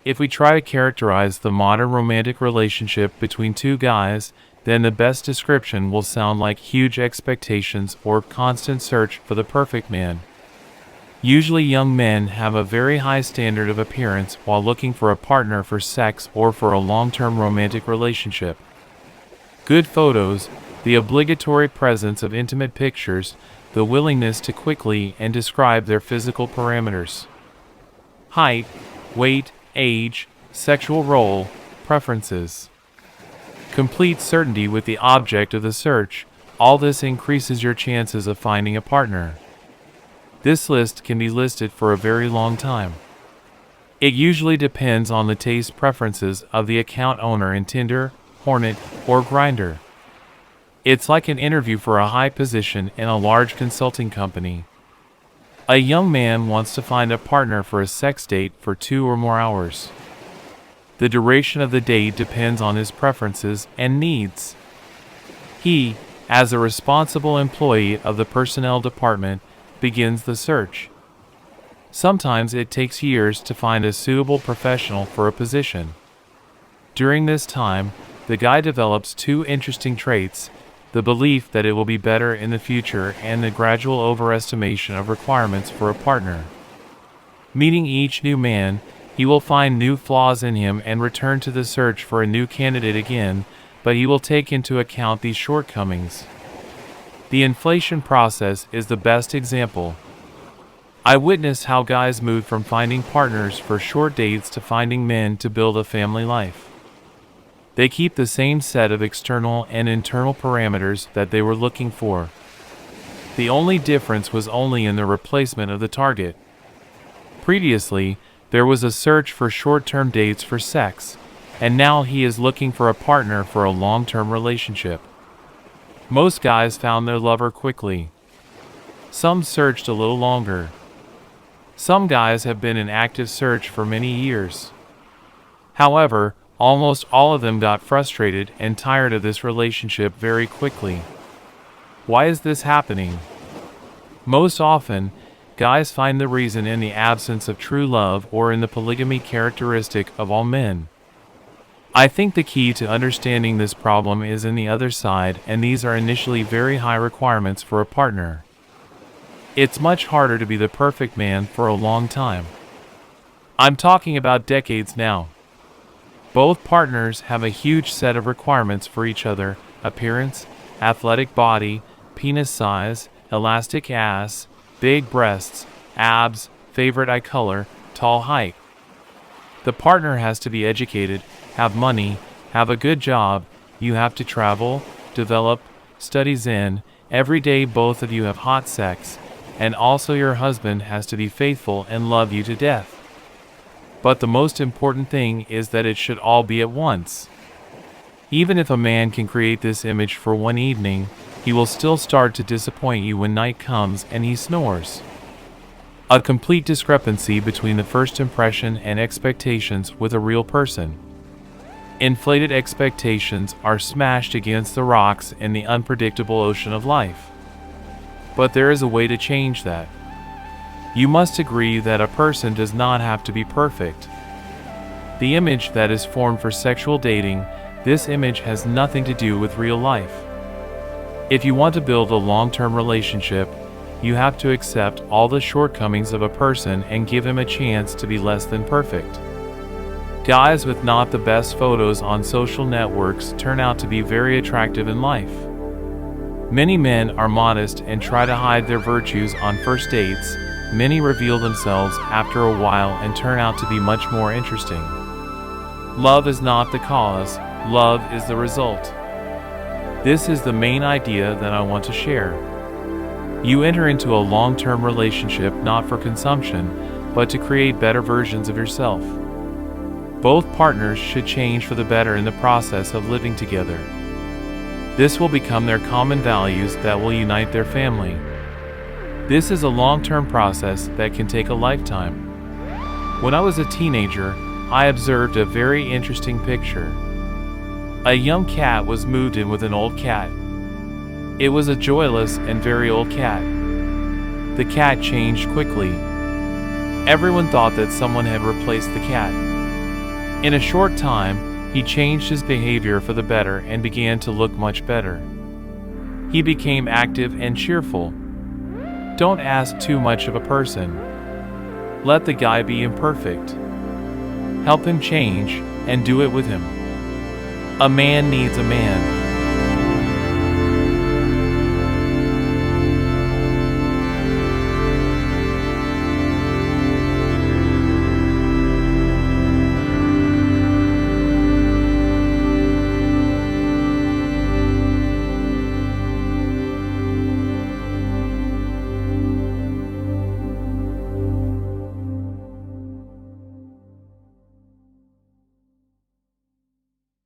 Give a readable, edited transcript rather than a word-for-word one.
If we try to characterize the modern romantic relationship between two guys, then the best description will sound like huge expectations or constant search for the perfect man. Usually young men have a very high standard of appearance while looking for a partner for sex or for a long-term romantic relationship. Good photos, the obligatory presence of intimate pictures, the willingness to quickly and describe their physical parameters. Height, weight, age, sexual role, preferences. Complete certainty with the object of the search, all this increases your chances of finding a partner. This list can be listed for a very long time. It usually depends on the taste preferences of the account owner in Tinder, Hornet, or Grindr. It's like an interview for a high position in a large consulting company. A young man wants to find a partner for a sex date for 2 or more hours. The duration of the date depends on his preferences and needs. He, as a responsible employee of the personnel department, begins the search. Sometimes it takes years to find a suitable professional for a position. During this time, the guy develops 2 interesting traits: the belief that it will be better in the future and the gradual overestimation of requirements for a partner. Meeting each new man, he will find new flaws in him and return to the search for a new candidate again, but he will take into account these shortcomings. The inflation process is the best example. I witnessed how guys moved from finding partners for short dates to finding men to build a family life. They keep the same set of external and internal parameters that they were looking for. The only difference was only in the replacement of the target. Previously, there was a search for short-term dates for sex, and now he is looking for a partner for a long-term relationship. Most guys found their lover quickly. Some searched a little longer. Some guys have been in active search for many years. However, almost all of them got frustrated and tired of this relationship very quickly. Why is this happening? Most often, guys find the reason in the absence of true love or in the polygamy characteristic of all men. I think the key to understanding this problem is in the other side, and these are initially very high requirements for a partner. It's much harder to be the perfect man for a long time. I'm talking about decades now. Both partners have a huge set of requirements for each other: appearance, athletic body, penis size, elastic ass, big breasts, abs, favorite eye color, tall height. The partner has to be educated, have money, have a good job, you have to travel, develop, study Zen, every day both of you have hot sex, and also your husband has to be faithful and love you to death. But the most important thing is that it should all be at once. Even if a man can create this image for one evening, he will still start to disappoint you when night comes and he snores. A complete discrepancy between the first impression and expectations with a real person. Inflated expectations are smashed against the rocks in the unpredictable ocean of life. But there is a way to change that. You must agree that a person does not have to be perfect. The image that is formed for sexual dating, this image has nothing to do with real life. If you want to build a long-term relationship, you have to accept all the shortcomings of a person and give him a chance to be less than perfect. Guys with not the best photos on social networks turn out to be very attractive in life. Many men are modest and try to hide their virtues on first dates. Many reveal themselves after a while and turn out to be much more interesting. Love is not the cause, love is the result. This is the main idea that I want to share. You enter into a long-term relationship not for consumption, but to create better versions of yourself. Both partners should change for the better in the process of living together. This will become their common values that will unite their family. This is a long-term process that can take a lifetime. When I was a teenager, I observed a very interesting picture. A young cat was moved in with an old cat. It was a joyless and very old cat. The cat changed quickly. Everyone thought that someone had replaced the cat. In a short time, he changed his behavior for the better and began to look much better. He became active and cheerful. Don't ask too much of a person. Let the guy be imperfect. Help him change, and do it with him. A man needs a man.